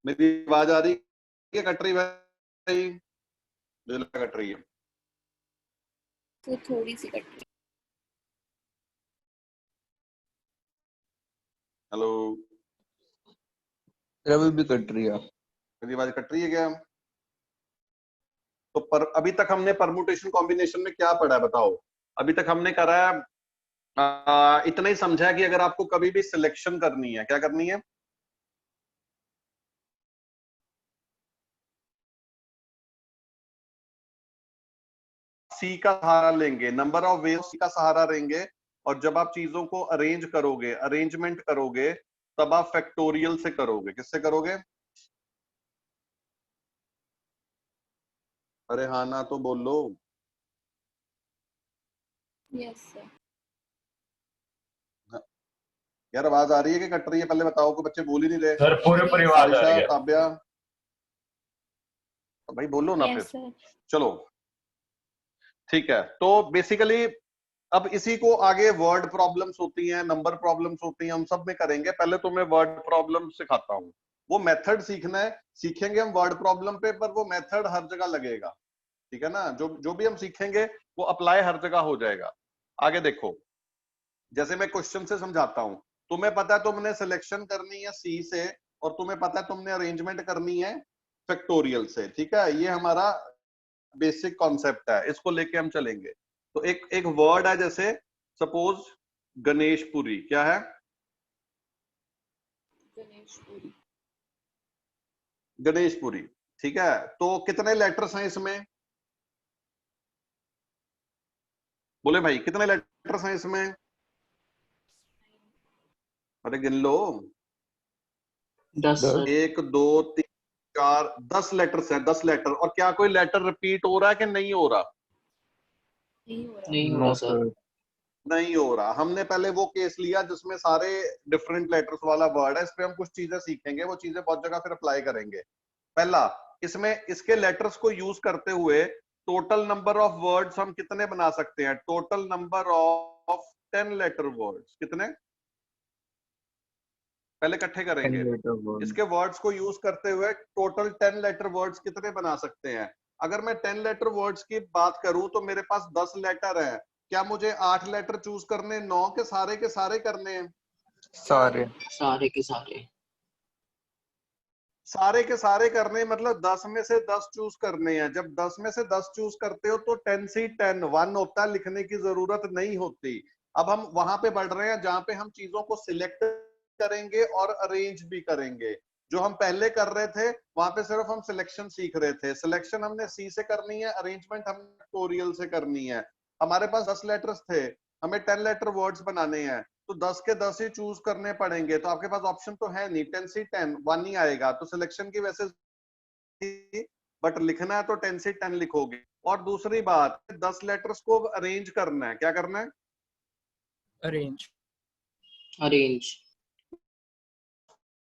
मेरी आवाज आ रही है? कट रही भाई? मुझे लगा कट रही है। तो थोड़ी सी कट रही। हेलो, रवि भी कट रही है। मेरी आवाज कट रही है क्या? तो अभी तक हमने परमुटेशन कॉम्बिनेशन में क्या पढ़ा है बताओ? अभी तक हमने करा है इतना ही समझा है कि अगर आपको कभी भी सिलेक्शन करनी है, क्या करनी है? सी का सहारा लेंगे, नंबर ऑफ वेज सी का सहारा लेंगे, और जब आप चीजों को अरेंज करोगे, अरेंजमेंट करोगे, तब आप फैक्टोरियल से करोगे। किससे करोगे? अरे हाँ ना तो बोलो। Yes sir. यार आवाज आ रही है कि कट रही है? पहले बताओ, को बच्चे बोल ही नहीं रहे। सर पूरे परिवार आ रही है। काव्या, भाई बोलो ना फिर। Yes sir. चलो ठीक है, तो बेसिकली अब इसी को आगे वर्ड प्रॉब्लम्स होती हैं, नंबर प्रॉब्लम्स होती हैं, हम सब में करेंगे। पहले तो मैं वर्ड प्रॉब्लम सिखाता हूँ। वो मेथड सीखना है, सीखेंगे हम वर्ड प्रॉब्लम पे, पर वो मेथड हर जगह लगेगा। ठीक है ना? जो जो भी हम सीखेंगे वो अप्लाई हर जगह हो जाएगा। आगे देखो, जैसे मैं क्वेश्चन से समझाता हूं। तुम्हें पता है तुमने सिलेक्शन करनी है सी से, और तुम्हें पता है तुमने अरेंजमेंट करनी है फैक्टोरियल से। ठीक है, ये हमारा बेसिक कॉन्सेप्ट है, इसको लेके हम चलेंगे। तो एक एक वर्ड है, जैसे सपोज गणेशपुरी। क्या है? गणेशपुरी। गणेशपुरी। ठीक है, तो कितने लेटर्स हैं इसमें? बोले भाई, कितने लेटर्स हैं इसमें? अरे गिन लो। 10 सर। 1 2 3 4 10 लेटर्स हैं, 10 लेटर। और क्या कोई लेटर रिपीट हो रहा है कि नहीं हो रहा? नहीं हो रहा। नहीं हो रहा सर। नहीं हो रहा। हमने पहले वो केस लिया जिसमें सारे डिफरेंट लेटर्स वाला वर्ड है। इस पे हम कुछ चीजें सीखेंगे, वो चीजें बहुत जगह फिर अप्लाई करेंगे। पहला, इसमें इसके लेटर्स को यूज करते हुए टोटल नंबर ऑफ वर्ड्स हम कितने बना सकते हैं? Total number of 10 letter words कितने? पहले इकट्ठे करेंगे। इसके वर्ड्स को यूज करते हुए टोटल 10 लेटर वर्ड्स कितने बना सकते हैं? अगर मैं 10 लेटर वर्ड्स की बात करूं तो मेरे पास 10 लेटर हैं। क्या मुझे 8 लेटर चूज करने, 9 के सारे करने हैं? सारे सारे के सारे। सारे के सारे करने मतलब 10 में से 10 चूज करने हैं। जब 10 में से 10 चूज करते हो तो 10 से 10 1 होता है, लिखने की जरूरत नहीं होती। अब हम वहां पे बढ़ रहे हैं जहां पे हम चीजों को सिलेक्ट करेंगे और अरेंज भी करेंगे। जो हम पहले कर रहे थे वहां पे सिर्फ हम सिलेक्शन सीख रहे थे। सिलेक्शन हमने सी से करनी है, अरेंजमेंट हमने फैक्टोरियल से करनी है। हमारे पास 10 लेटर्स थे, हमें 10 लेटर वर्ड्स बनाने हैं, तो 10 के 10 ही चूज करने पड़ेंगे। तो आपके पास ऑप्शन तो है नहीं, 10 से 10 1 ही आएगा। तो सिलेक्शन की वैसे, बट लिखना है तो 10 से 10 लिखोगे। और दूसरी बात, 10 लेटर्स को अरेंज करना है। क्या करना है? अरेंज अरेंज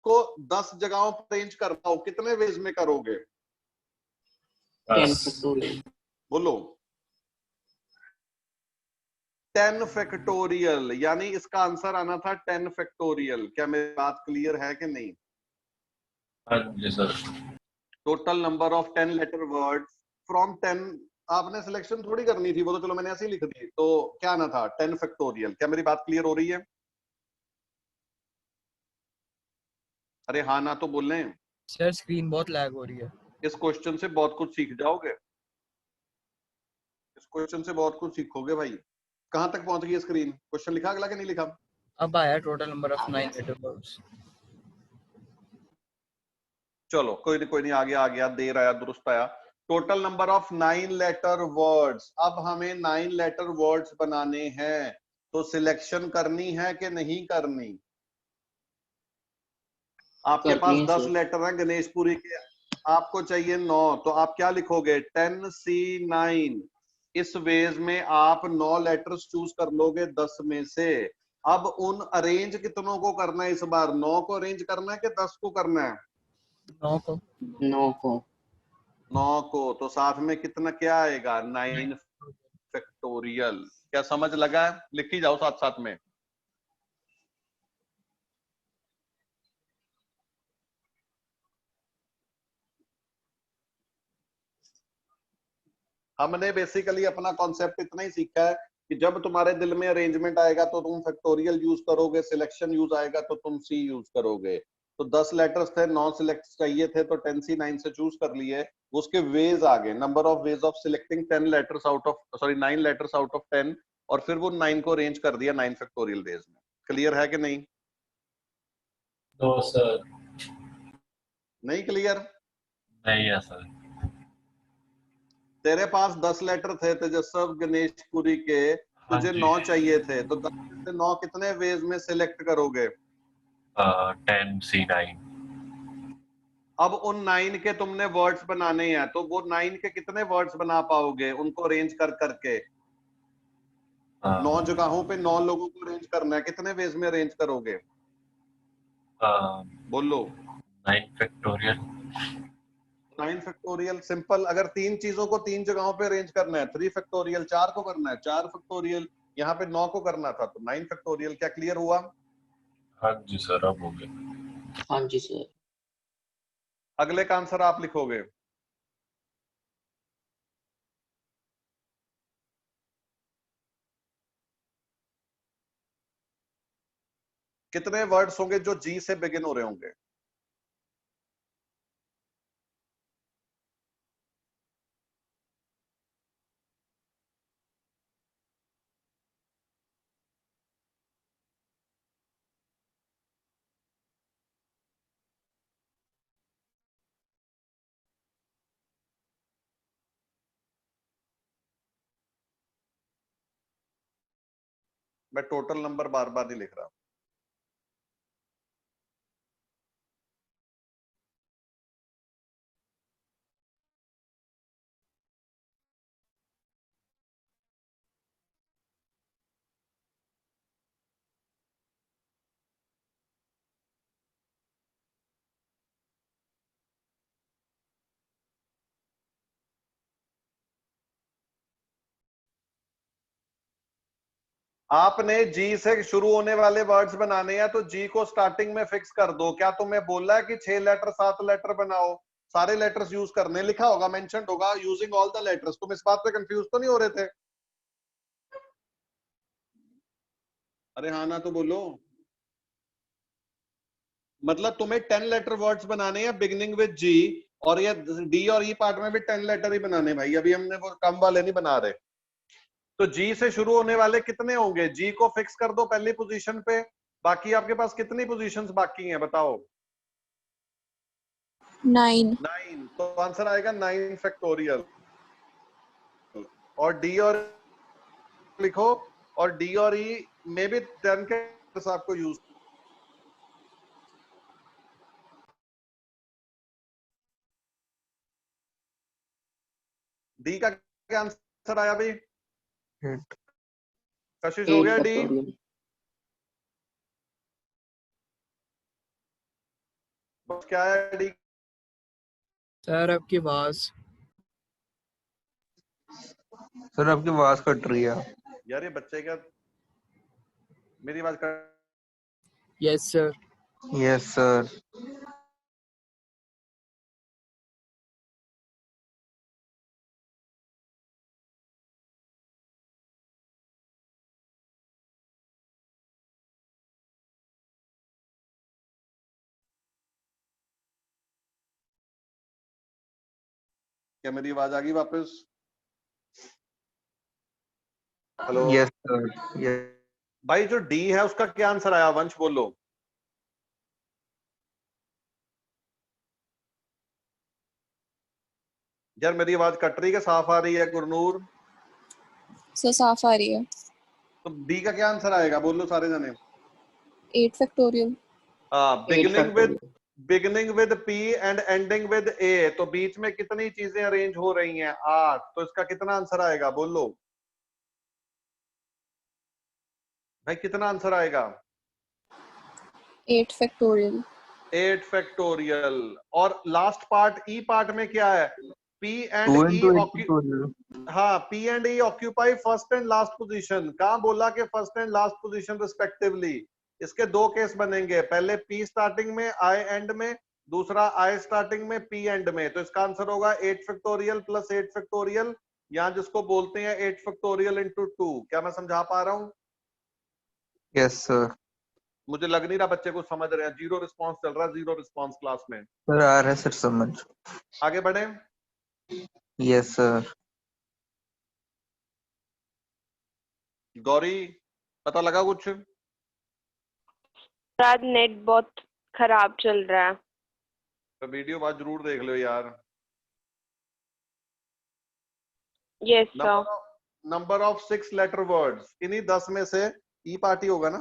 को 10 जगहों पर अरेंज करना हो, कितने वेज में करोगे? 10 फैक्टोरियल। बोलो। 10 फैक्टोरियल, यानी इसका आंसर आना था 10 फैक्टोरियल। क्या मेरी बात क्लियर है कि नहीं? हाँ जी sir. Total number of 10 letter words from 10। आपने सिलेक्शन थोड़ी करनी थी, वो तो चलो मैंने ऐसे ही लिख दी। तो क्या आना था? 10 फैक्टोरियल। क्या मेरी बात क्लियर हो रही है? अरे हाँ ना तो बोल लें। सर स्क्रीन बहुत लैग हो रही है। इस क्वेश्चन से बहुत कुछ सीख जाओगे, इस क्वेश्चन से बहुत कुछ सीखोगे भाई। कहां तक पहुंच गई स्क्रीन? क्वेश्चन लिखा अगला कि नहीं लिखा? अब आया total number of 9 letter words. चलो कोई नहीं, आ गया, देर आया दुरुस्त आया। Total number of 9 letter words. अब हमें 9 लेटर वर्ड्स बनाने हैं, तो सिलेक्शन करनी है कि नहीं करनी? आपके करनी पास है 10 सर। लेटर हैं गणेशपुरी के, आपको चाहिए 9, तो आप क्या लिखोगे? 10C9। इस वेज में आप 9 लेटर्स चूज कर लोगे 10 में से। अब उन अरेंज कितनों को करना है इस बार? 9 को अरेंज करना है कि 10 को करना है? 9 को। 9 को। 9 को। तो साथ में कितना क्या आएगा? 9 फैक्टोरियल। क्या समझ लगा है? लिखी जाओ साथ साथ में। हमने बेसिकली अपना कॉन्सेप्ट इतना ही सीखा है कि जब तुम्हारे दिल में अरेंजमेंट आएगा तो तुम फैक्टोरियल यूज करोगे, सिलेक्शन यूज आएगा तो तुम सी यूज करोगे। तो 10 लेटर्स थे, 9 सिलेक्ट चाहिए थे तो 10C 9 से चूज कर लिए। उसके वेज आ गए, number of ways of selecting 10 letters out of 9 letters out of 10, और फिर वो 9 को अरेंज कर दिया 9 फैक्टोरियल वेज में। क्लियर है कि नहीं? नो सर, नहीं क्लियर? नहीं है सर। तेरे पास 10 लेटर थे तेजस्व गणेशपुरी के, हाँ तुझे जी। 9 चाहिए थे, तो 10 में से 9 कितने वेज में सिलेक्ट करोगे? 10C9। अब उन 9 के तुमने वर्ड्स बनाने हैं, तो वो 9 के कितने वर्ड्स बना पाओगे उनको अरेंज कर करके? 9 जगहों पे 9 लोगों को अरेंज करना है, कितने वेज में अरेंज करोगे? बोलो। 9 फैक्टोरियल। 9 factorial simple. अगर 3 चीजों को 3 जगहों पे अरेंज करना है 3 फैक्टोरियल, 4 को करना है 4 फैक्टोरियल, यहाँ पे 9 को करना था तो 9 फैक्टोरियल। क्या क्लियर हुआ? हाँ जी सर, अब हो गया। हाँ जी सर। अगले का आंसर आप लिखोगे। कितने वर्ड्स होंगे जो जी से बिगिन हो रहे होंगे? मैं टोटल नंबर बार बार नहीं लिख रहा। आपने जी से शुरू होने वाले वर्ड्स बनाने हैं तो जी को स्टार्टिंग में फिक्स कर दो। क्या तुम्हें बोला है कि 6 लेटर 7 लेटर बनाओ? सारे लेटर्स यूज करने लिखा होगा, मेंशन होगा यूजिंग ऑल द लेटर्स। तुम इस बात पे कंफ्यूज तो नहीं हो रहे थे? अरे हाँ ना तो बोलो। मतलब तुम्हें 10 लेटर वर्ड्स बनाने हैं बिगिनिंग विद जी, और ये डी और ई पार्ट में भी 10 लेटर ही बनाने भाई। अभी हमने वो कम वाले नहीं बना रहे। तो जी से शुरू होने वाले कितने होंगे? जी को फिक्स कर दो पहली पोजीशन पे। बाकी आपके पास कितनी पोजीशंस बाकी हैं बताओ? 9। 9। तो आंसर आएगा 9 फैक्टोरियल। और डी और लिखो, और डी और ई में भी 10 के आपको यूज। डी का क्या आंसर आया भाई? कशिश हो 8 गया डी? फैक्टोरियल। बस क्या है डी? सर आपकी आवाज सर आपकी आवाज कट रही है। यार ये बच्चे क्या, मेरी आवाज कर। Yes sir. Yes sir. क्या मेरी आवाज आ गई वापस? Hello yes sir. यस भाई, जो डी है उसका क्या आंसर आया? वंश बोलो। यार मेरी आवाज कट रही है, साफ आ रही है गुरनूर? सर साफ आ रही है। तो डी का क्या आंसर आएगा? बोलो सारे जने। 8 फैक्टोरियल। हाँ, 8 beginning factorial. With P and ending with A, तो बीच में कितनी चीजें अरेंज हो रही हैं? 8। तो इसका कितना आंसर आएगा? बोलो भाई, कितना आंसर आएगा? 8 फैक्टोरियल। 8 फैक्टोरियल। और लास्ट पार्ट ई पार्ट में क्या है? P 2 and E into 8 factorial. हाँ, P and E occupy first and last position. कहाँ बोला कि first and last position respectively? इसके दो केस बनेंगे, पहले P स्टार्टिंग में I एंड में, दूसरा I स्टार्टिंग में P एंड में। तो इसका आंसर होगा 8 फैक्टोरियल प्लस 8 फैक्टोरियल यहाँ जिसको बोलते हैं 8 फैक्टोरियल इंटू 2, क्या मैं समझा पा रहा हूँ? Yes sir. मुझे लग नहीं रहा बच्चे को समझ रहे हैं, जीरो रिस्पॉन्स चल रहा है, जीरो रिस्पॉन्स क्लास में। सर आ रहा है सर समझ। आगे बढ़े। Yes sir. गौरी पता लगा कुछ? सर नेट बहुत खराब चल रहा है। तो वीडियो बाद जरूर देख लो यार। Yes sir. Number of 6 letter words, इन्हीं 10 में से ई पार्टी होगा ना,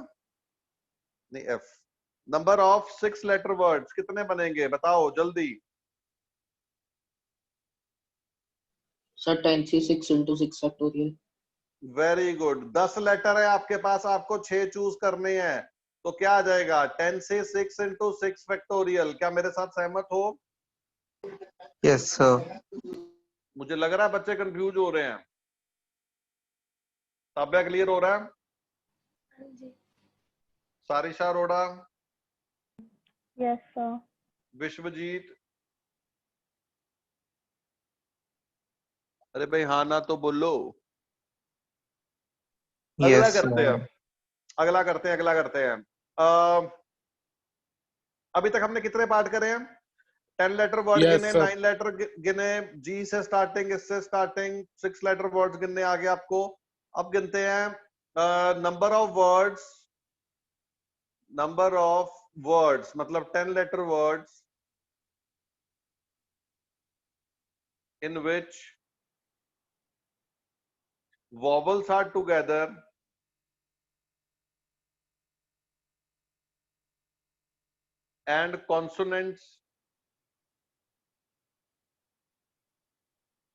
नहीं F. Number of 6 letter words कितने बनेंगे बताओ जल्दी। सर 10 से 6 into 6 factorial. Very good. 10 letter है आपके पास, आपको 6 चूज करने हैं, तो क्या आ जाएगा 10 से 6 into 6 फैक्टोरियल। क्या मेरे साथ सहमत हो? Yes sir. मुझे लग रहा है बच्चे कंफ्यूज हो रहे हैं। ताब्या क्लियर हो रहा है? Sarisha Arora, yes sir. विश्वजीत, अरे भाई हाँ ना तो बोलो। अगला यस करते हैं, सर। अगला करते हैं। अभी तक हमने कितने पार्ट करे हैं? 10 लेटर वर्ड Yes, गिने, sir. 9 लेटर गिने, जी से स्टार्टिंग, इससे स्टार्टिंग, 6 लेटर वर्ड्स गिनने आ गए आपको। अब गिनते हैं नंबर ऑफ वर्ड्स मतलब 10 letter words in which vowels are together and consonants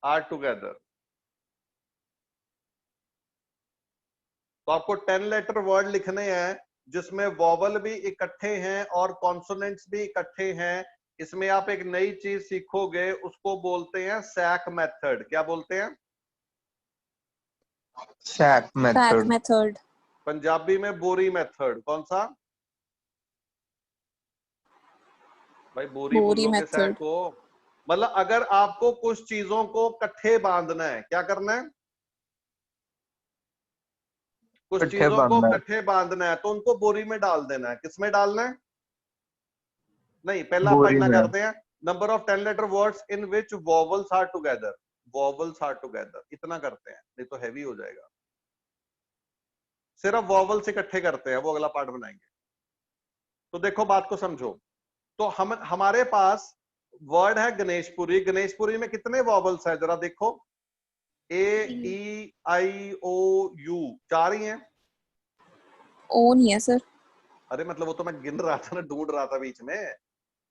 are together। तो आपको 10 लेटर वर्ड लिखने हैं जिसमें वॉवल भी इकट्ठे हैं और कॉन्सोनेंट्स भी इकट्ठे हैं। इसमें आप एक नई चीज सीखोगे, उसको बोलते हैं सैक मेथड। क्या बोलते हैं? सैक Back मेथड। method. पंजाबी में बोरी मेथड। कौन सा भाई? बोरी Bori बोलोगे सैक method. को? मतलब अगर आपको कुछ चीजों को इकट्ठे बांधना है, क्या करना है? कुछ इकट्ठे चीजों को बांधना है। इकट्ठे बांधना है तो उनको बोरी में डाल देना है। किसमें डालना है? नहीं, पहला बोरी पढ़ना में। करते हैं। Number of 10 letter words in which vowels are together. Vowels are together, इतना करते हैं, नहीं तो हैवी हो जाएगा। सिर्फ वॉवल्स इकट्ठे करते हैं, वो अगला पार्ट बनाएंगे। तो देखो बात को समझो। तो हमारे पास वर्ड है गणेशपुरी। गणेशपुरी में कितने वॉवल्स हैं जरा देखो। ए ई आई ओ यू, 4 ही हैं। O नहीं है सर। अरे मतलब वो तो मैं गिन रहा था ना, ढूंढ रहा था बीच में।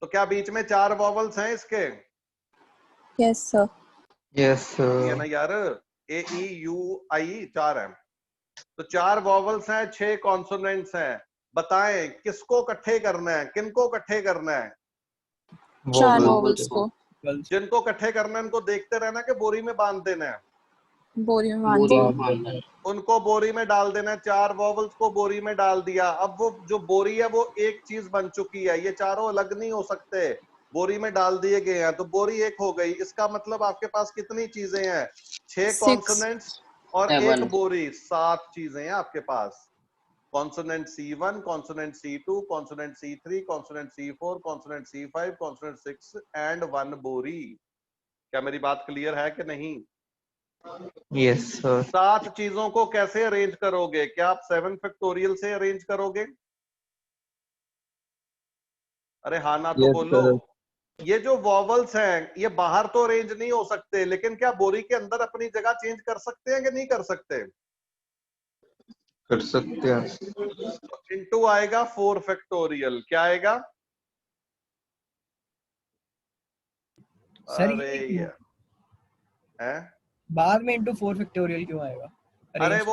तो क्या बीच में 4 वॉवल्स हैं इसके? Yes sir. यस ये है ना सर। यार, ए ई यू आई 4 हैं। तो 4 वॉवल्स हैं, 6 कॉन्सोनेंट्स हैं। बताएं किसको इकट्ठे करना है, किनको इकट्ठे करना है? 4 वॉवल। vowels को जिनको इकट्ठे करना है उनको देखते रहना कि बोरी में बांध देना है। बोरी में बांध बोरी दो। में बांधना है। उनको बोरी में डाल देना है। 4 वॉवल्स को बोरी में डाल दिया। अब वो जो बोरी है वो एक चीज बन चुकी है, ये चारों अलग नहीं हो सकते, बोरी में डाल दिए गए हैं, तो बोरी एक हो गई। इसका मतलब आपके पास कितनी चीजें हैं? 6 6. कॉन्सोनेंट्स और 7 एक बोरी, 7 चीजें हैं आपके पास। Consonant C1, consonant C2, consonant C3, consonant C4, consonant C5, consonant 6 and 1 बोरी। क्या मेरी बात क्लियर है कि नहीं? Yes sir. 7 चीजों को कैसे अरेंज करोगे? क्या आप 7 फैक्टोरियल से अरेंज करोगे? अरे हाँ ना तो यस बोलो। सर। ये जो वॉवल्स हैं ये बाहर तो अरेंज नहीं हो सकते, लेकिन क्या बोरी के अंदर अपनी जगह चेंज कर सकते हैं कि नहीं कर सकते? कर सकते हैं। तो इनटू आएगा 4 फैक्टोरियल। क्या आएगा? सर अरे ये ये है। बाद में इंटू 4 फैक्टोरियल क्यों आएगा? अरे Arrange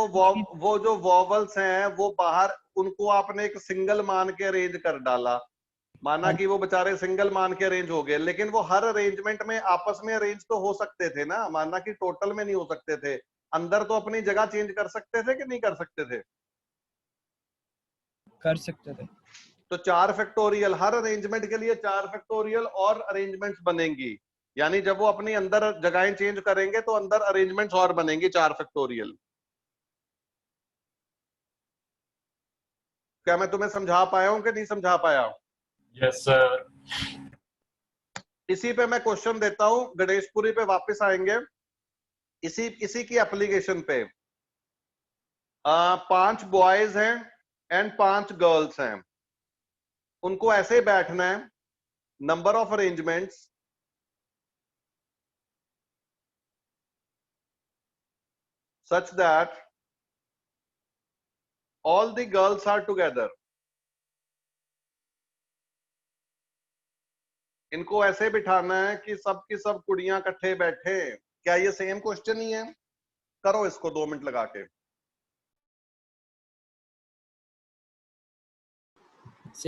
वो जो वॉवल्स हैं वो बाहर, उनको आपने एक सिंगल मान के अरेंज कर डाला। माना कि वो बेचारे सिंगल मान के अरेंज हो गए, लेकिन वो हर अरेंजमेंट में आपस में अरेंज तो हो सकते थे ना। माना कि टोटल में नहीं हो सकते थे, अंदर तो अपनी जगह चेंज कर सकते थे कि नहीं कर सकते थे? कर सकते थे। तो 4 फैक्टोरियल, हर अरेंजमेंट के लिए 4 फैक्टोरियल और अरेंजमेंट्स बनेंगी। यानी जब वो अपनी अंदर जगहें चेंज करेंगे तो अंदर अरेंजमेंट्स और बनेंगी 4 फैक्टोरियल। क्या मैं तुम्हें समझा पाया हूं कि नहीं समझा पाया? Yes sir. इसी पे मैं क्वेश्चन देता हूं, गणेशपुरी पे वापस आएंगे। इसी की एप्लीकेशन पे 5 बॉयज हैं एंड 5 गर्ल्स हैं। उनको ऐसे बैठना है, number of arrangements such that all the girls are together. इनको ऐसे बिठाना है कि सब की सब कुड़ियां इकट्ठे बैठे। क्या ये सेम क्वेश्चन ही है? करो इसको 2 मिनट लगा के।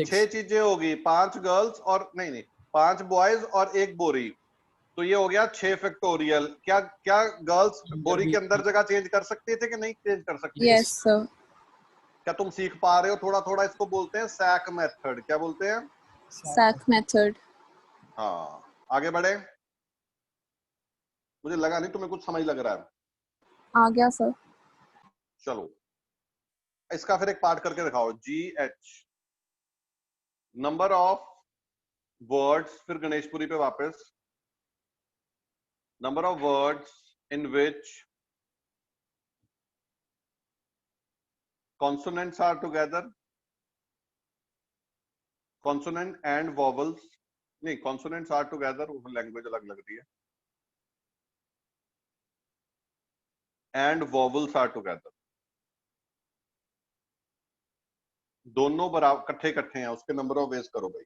6 चीजें होगी, 5 गर्ल्स और नहीं 5 बॉयज और 1 बोरी, तो ये हो गया 6 फैक्टोरियल। क्या क्या गर्ल्स बोरी के अंदर जगह चेंज कर सकती थे कि नहीं चेंज कर सकती? Yes sir. क्या तुम सीख पा रहे हो थोड़ा थोड़ा? इसको बोलते हैं सैक मेथड। क्या बोलते हैं? सैक मेथड। हाँ, आगे बढ़े। मुझे लगा नहीं तुम्हें कुछ समझ लग रहा है। आ गया सर। चलो इसका फिर एक पार्ट करके दिखाओ। GH नंबर ऑफ वर्ड्स, फिर गणेशपुरी पे वापस। Number of words in which consonants are together, consonant and vowels, नहीं कॉन्सोनेंट्स आर टुगेदर, वो लैंग्वेज अलग लग रही है, एंड वॉवल्स आर टुगेदर। दोनों बराबर इकट्ठे इकट्ठे हैं, उसके नंबर ऑफ वेज करो भाई।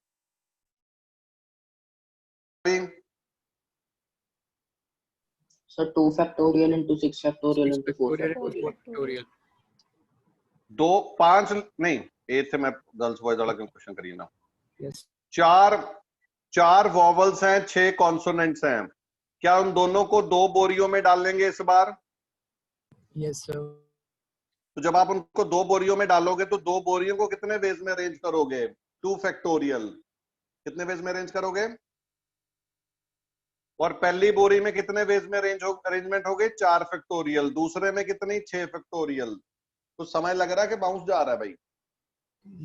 Sir 2 factorial into 6 factorial into 4 factorial factorial. Factorial 2 5 नहीं 8 से मैं गर्ल्स बॉयज वाला क्वेश्चन करिए ना। यस 4 वॉवल्स हैं, 6 कॉन्सोनेंट्स हैं। क्या उन दोनों को 2 बोरियों में डाल लेंगे इस बार? Yes sir. तो जब आप उनको 2 बोरियों में डालोगे तो 2 बोरियों को कितने वेज में अरेंज करोगे? 2 फैक्टोरियल। कितने वेज में अरेंज करोगे? और पहली बोरी में कितने वेज में अरेंजमेंट हो गए? 4 फैक्टोरियल। दूसरे में कितनी? 6 फैक्टोरियल। तो समय लग रहा है कि बाउंस जा रहा है भाई?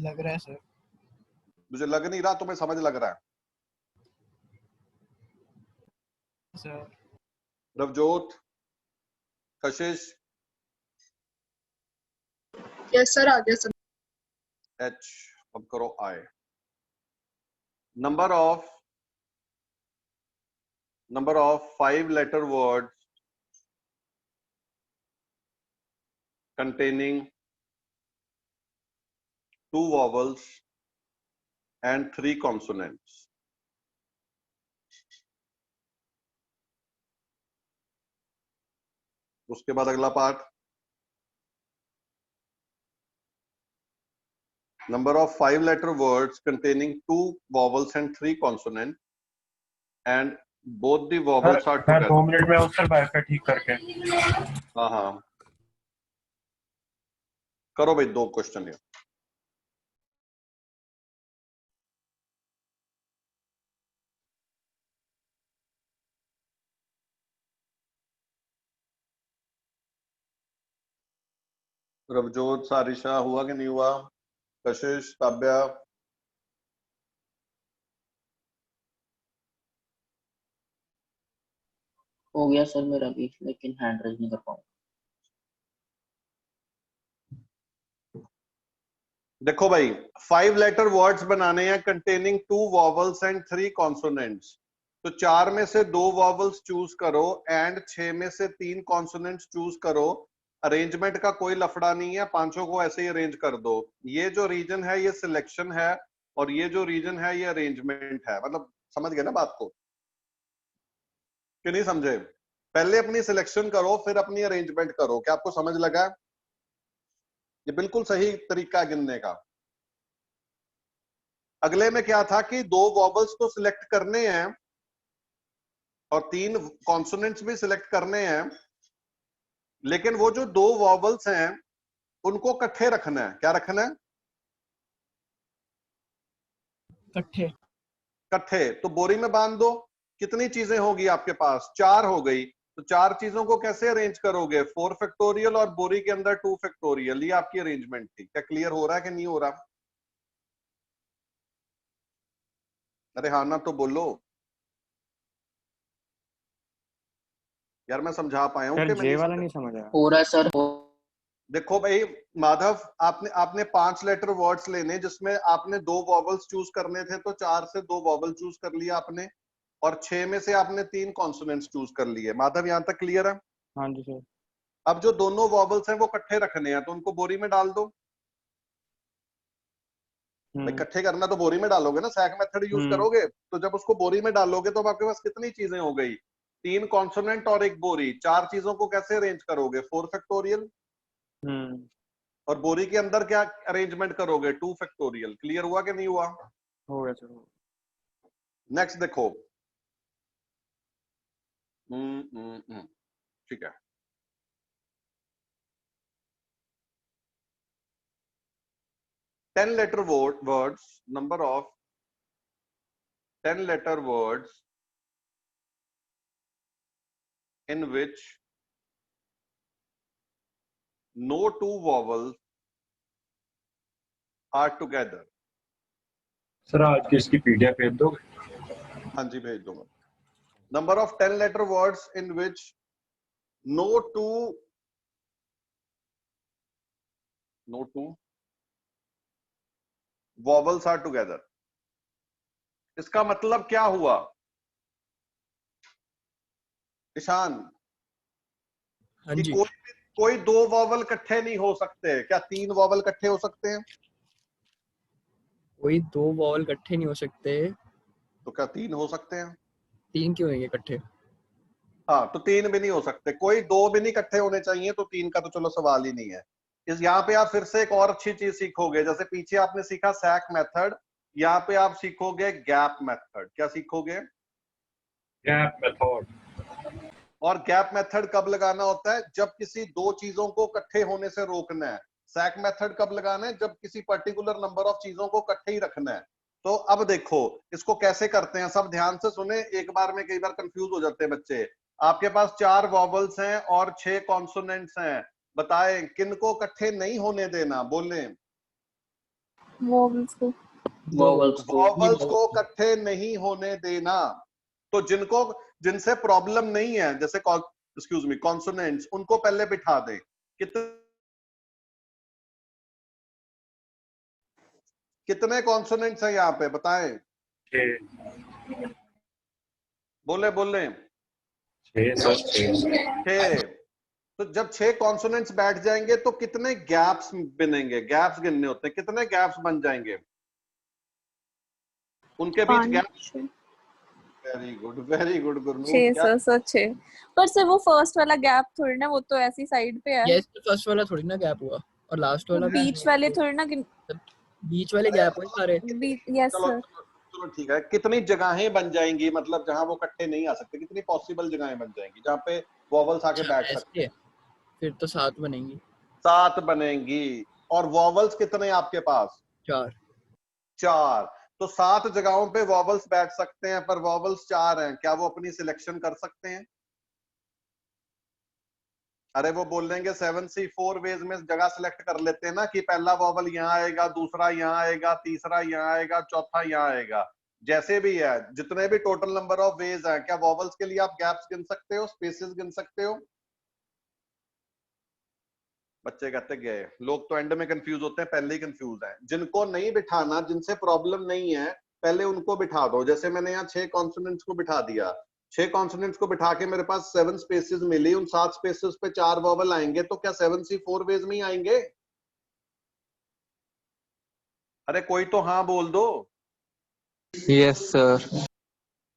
लग रहा है सर। मुझे लग नहीं रहा, तुम्हें समझ लग रहा है। सर रवजोत, कशिश, यस सर, आ गया सर। H अब करो I। Number of 5 letter words containing 2 vowels and 3 consonants। उसके बाद अगला part, number of 5 letter words containing 2 vowels and 3 consonants and both the vowels are मैं together। 2 मिनट में हूँ सर, वाईफाई ठीक करके। हाँ हाँ करो भाई, 2 क्वेश्चन है। रवजोत, सारिशा हुआ कि नहीं हुआ? कशिश, काव्या, हो गया सर मेरा भी, लेकिन हैंड रेज नहीं कर पाऊंगा। देखो भाई 5 लेटर वर्ड्स बनाने हैं कंटेनिंग 2 वॉवल्स एंड 3 कॉन्सोनेंट्स। तो 4 में से 2 वॉवल्स चूज करो एंड 6 में से 3 कॉन्सोनेंट्स चूज करो। अरेंजमेंट का कोई लफड़ा नहीं है, पांचों को ऐसे ही अरेंज कर दो। ये जो रीजन है ये सिलेक्शन है और ये जो रीजन है ये अरेंजमेंट है। मतलब समझ गए ना बात को कि नहीं समझे? पहले अपनी सिलेक्शन करो फिर अपनी अरेंजमेंट करो। क्या आपको समझ लगा? ये बिल्कुल सही तरीका है गिनने का। अगले में क्या था कि 2 वॉवल्स तो सिलेक्ट करने हैं और 3 कॉन्सोनेंट्स भी सिलेक्ट करने हैं, लेकिन वो जो 2 वॉवल्स हैं उनको इकट्ठे रखना है। क्या रखना है? इकट्ठे। इकट्ठे। तो बोरी में बांध दो। कितनी चीजें होगी आपके पास? 4 हो गई। तो 4 चीजों को कैसे अरेंज करोगे? 4 फैक्टोरियल और बोरी के अंदर 2 फैक्टोरियल, ये आपकी अरेंजमेंट थी। क्या क्लियर हो रहा है कि नहीं हो रहा? अरे हाँ ना तो बोलो यार, मैं समझा पाया हूँ सर कि मैं जे नहीं वाला समझा? नहीं समझ आया। हो रहा है सर, देखो भाई माधव, आपने 5 लेटर वर्ड्स लेने जिसमें आपने 2 वॉवल्स चूज करने थे, तो 4 से 2 वॉवल चूज कर लिया आपने, और 6 में से आपने 3 कॉन्सोनेंट्स चूज कर लिए। माधव यहाँ तक क्लियर है? हाँ जी सर। अब जो दोनों वॉवल्स हैं वो इकट्ठे रखने हैं, तो उनको बोरी में डाल दो। भाई इकट्ठे करना तो बोरी में डालोगे ना, सैक मेथड यूज करोगे। तो जब उसको बोरी में डालोगे तो अब आपके पास कितनी चीजें हो गई? 3 कॉन्सोनेंट और 1 बोरी। 4 चीजों को कैसे अरेंज करोगे? 4 फैक्टोरियल। और बोरी के अंदर क्या अरेंजमेंट करोगे? 2 फैक्टोरियल। क्लियर हुआ कि नहीं हुआ? हो गया सर। नेक्स्ट देखो। ठीक है। Ten letter words, number of 10 letter words in which no 2 vowels are together. Sir आज की इसकी पीडीएफ भेज दोगे? हाँ जी भेज दूंगा। Number of 10 letter words in which no two vowels are together. इसका मतलब क्या हुआ ईशान? हाँ कि जी। कोई 2 वॉवल इकट्ठे नहीं हो सकते। क्या 3 वॉवल इकट्ठे हो सकते हैं? कोई 2 वॉवल इकट्ठे नहीं हो सकते। तो क्या 3 हो सकते हैं? 3 क्यों होंगे इकट्ठे? हाँ, तो 3 भी नहीं हो सकते। कोई 2 भी नहीं इकट्ठे होने चाहिए, तो 3 का तो चलो सवाल ही नहीं है। इस यहाँ पे आप फिर से एक और अच्छी चीज सीखोगे। जैसे पीछे आपने सीखा सैक मेथड, यहाँ पे आप सीखोगे गैप मेथड। क्या सीखोगे? Gap method. और गैप मेथड कब लगाना होता है? जब किसी 2 चीजों को इकट्ठे होने से रोकना है। सैक मेथड कब लगाना है? जब किसी पर्टिकुलर नंबर ऑफ चीजों को इकट्ठे ही रखना है। तो अब देखो इसको कैसे करते हैं, सब ध्यान से सुने। एक बार में कई बार कंफ्यूज हो जाते हैं बच्चे। आपके पास 4 वॉवल्स हैं और 6 कॉन्सोनेंट्स हैं। बताएं किनको इकट्ठे नहीं होने देना? बोले। Vowels को। वॉवल्स को इकट्ठे नहीं होने देना। तो जिनसे प्रॉब्लम नहीं है, जैसे एक्सक्यूज मी कॉन्सोनेंट्स, उनको पहले बिठा दें। कितने कॉन्सोनेंट्स हैं यहाँ पे? बताएं। 6 बोले 6 तो जब 6 कॉन्सोनेंट्स बैठ जाएंगे तो कितने गैप्स बनेंगे? गैप्स गिनने होते हैं। कितने गैप्स बन जाएंगे उनके बीच? Gap. Very good Gurnoor. 6 sir 6। पर सर वो फर्स्ट वाला गैप थोड़ी ना, वो तो ऐसी साइड पे है। यस, फर्स्ट वाला थोड़ी ना गैप हुआ, और लास्ट वाला बीच वाले थोड़ी ना बीच वाले गैप हुए सारे। Yes sir. चलो ठीक है। कितनी जगहें बन जाएंगी, मतलब जहां वो इकट्ठे नहीं आ सकते? कितनी पॉसिबल जगहें बन जाएंगी जहां पे वॉवल्स आके बैठ सकते हैं? फिर तो 7 बनेंगी। 7 बनेंगी। और वॉवल्स कितने आपके पास? 4। तो 7 जगहों पे वॉवल्स बैठ सकते हैं, पर वॉवल्स 4 हैं। क्या वो अपनी सिलेक्शन कर सकते हैं? अरे वो बोल देंगे 7C4 वेज में जगह सिलेक्ट कर लेते हैं ना, कि पहला वॉवल यहाँ आएगा, दूसरा यहाँ आएगा, तीसरा यहाँ आएगा, चौथा यहाँ आएगा। जैसे भी है, जितने भी टोटल नंबर ऑफ वेज हैं, क्या वॉवल्स के लिए आप गैप्स गिन सकते हो, स्पेसेस गिन सकते हो? बच्चे कहते गए। लोग तो एंड में कंफ्यूज होते हैं, पहले ही कंफ्यूज है। जिनको नहीं बिठाना, जिनसे प्रॉब्लम नहीं है, पहले उनको बिठा दो। जैसे मैंने यहाँ 6 कॉन्सोनेंट्स को बिठा दिया। 6 कॉन्सोनेंट्स को बिठा के मेरे पास 7 स्पेसेस मिली। उन 7 स्पेसेस पे 4 वॉवल आएंगे, तो क्या 7C4 वेज में ही आएंगे? अरे कोई तो हाँ बोल दो। Yes sir.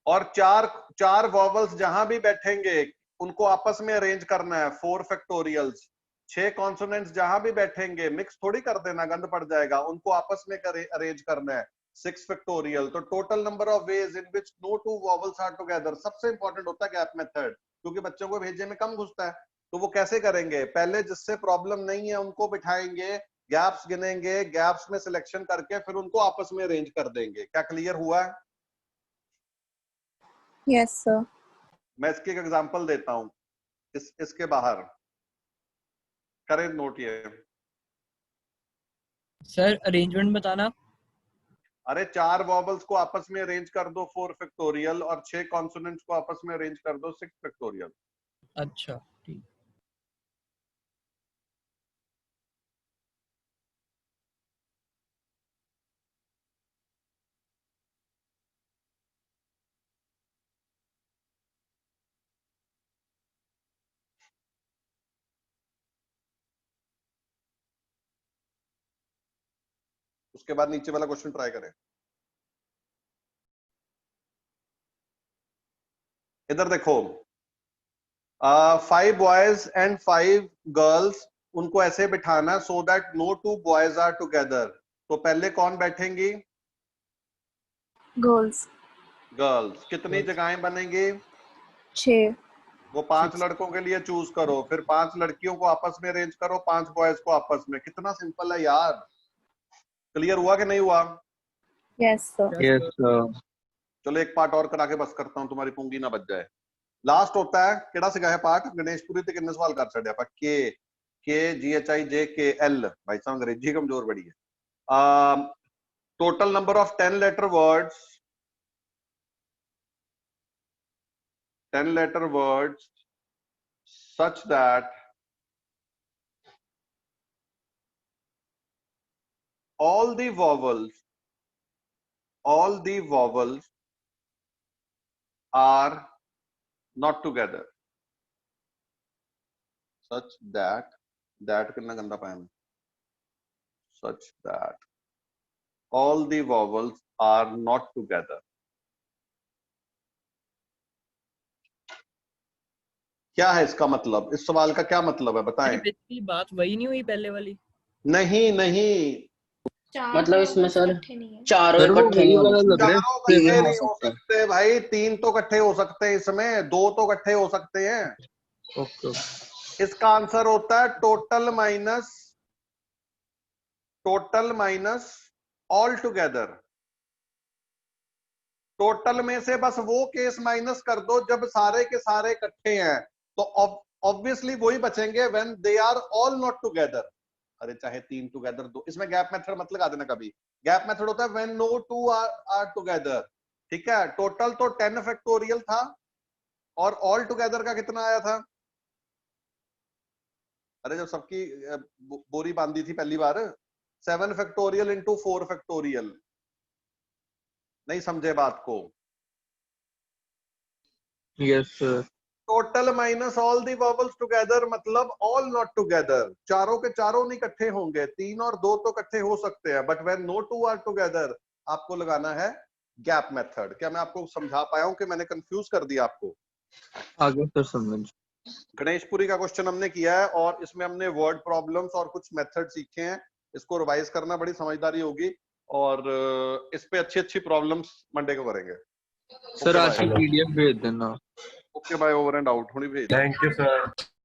और 4 वॉवल्स जहां भी बैठेंगे उनको आपस में अरेंज करना है 4 फैक्टोरियल्स। 6 कॉन्सोनेंट्स जहां भी बैठेंगे, मिक्स थोड़ी कर देना, गंद पड़ जाएगा। उनको आपस में अरेंज करना है 6 फैक्टोरियल। तो total number of ways in which no 2 vowels are together. सबसे इंपॉर्टेंट होता है गैप मेथड, क्योंकि बच्चों को भेजने में कम घुसता है। तो वो कैसे करेंगे? पहले जिससे प्रॉब्लम नहीं है उनको बिठाएंगे, गैप्स गिनेंगे, गैप्स में सिलेक्शन करके फिर उनको आपस में अरेंज कर देंगे। क्या क्लियर हुआ है? Yes, sir. मैं इसकी एक एग्जांपल देता हूं, इसके बाहर करें नोट ये। सर अरेंजमेंट बताना। अरे 4 वॉवल्स को आपस में अरेंज कर दो 4 फैक्टोरियल और 6 कॉन्सोनेंट्स को आपस में अरेंज कर दो 6 फैक्टोरियल। अच्छा ठीक। उसके बाद नीचे वाला क्वेश्चन ट्राई करें। इधर देखो, 5 बॉयज एंड 5 गर्ल्स, उनको ऐसे बिठाना so that no 2 boys are together. तो पहले कौन बैठेंगी? Girls. गर्ल्स। कितनी जगहें बनेंगी? 6. वो 5 लड़कों के लिए चूज करो, फिर 5 लड़कियों को आपस में अरेंज करो, 5 बॉयज को आपस में। कितना सिंपल है यार। क्लियर हुआ कि नहीं हुआ? Yes, sir. Yes, sir. चलो एक पार्ट और करा के बस करता हूं, तुम्हारी पुंगी ना बच जाए। लास्ट होता है केड़ा सिगा है पार्ट? गणेशपुरी ते किन्ने सवाल कर छड़िया पा? KGHIJKL। भाई साहब अंग्रेजी कमजोर बड़ी है। Total number of 10 letter words, 10 letter words such that all the vowels are not together, such that कितना गंदा पाया मैं, such that all the vowels are not together। क्या है इसका मतलब? इस सवाल का क्या मतलब है बताएं? बेसिकली बात वही नहीं हुई पहले वाली? नहीं नहीं, मतलब इसमें सर चारों सर वो इकट्ठे वही नहीं हो वाला लग रहा चारों है। इकट्ठे नहीं हो सकते भाई, 3 तो इकट्ठे हो सकते हैं इसमें, 2 तो इकट्ठे हो सकते हैं। ओके। इसका आंसर होता है total minus all together. Total में से बस वो केस माइनस कर दो जब सारे के सारे इकट्ठे हैं, तो ऑब्वियसली वही बचेंगे when they are all not together. अरे चाहे 3 टुगेदर, 2, इसमें गैप मेथड मत लगा देना कभी। गैप मेथड होता है व्हेन नो 2 आर टुगेदर। ठीक है, टोटल तो 10 फैक्टोरियल था और ऑल टुगेदर का कितना आया था? अरे जब सबकी बोरी बांधी थी पहली बार, 7 फैक्टोरियल इंटू 4 फैक्टोरियल। नहीं समझे बात को? Yes sir. Total minus all the vowels together मतलब ऑल नॉट टुगेदर। चारों के चारों नहीं इकट्ठे होंगे, 3 और 2 तो इकट्ठे हो सकते हैं, but when no 2 are together आपको लगाना है गैप मेथड। क्या मैं आपको समझा पाया हूं कि मैंने कंफ्यूज कर दिया आपको? आगे सर समझ। गणेशपुरी का क्वेश्चन हमने किया है और इसमें हमने वर्ड प्रॉब्लम्स और कुछ मेथड सीखे हैं। इसको रिवाइज करना बड़ी समझदारी होगी और इस पे अच्छी प्रॉब्लम्स मंडे को करेंगे। सर आज की PDF भेज देना। Okay bye, over and out. हुणी भेज। Thank you sir.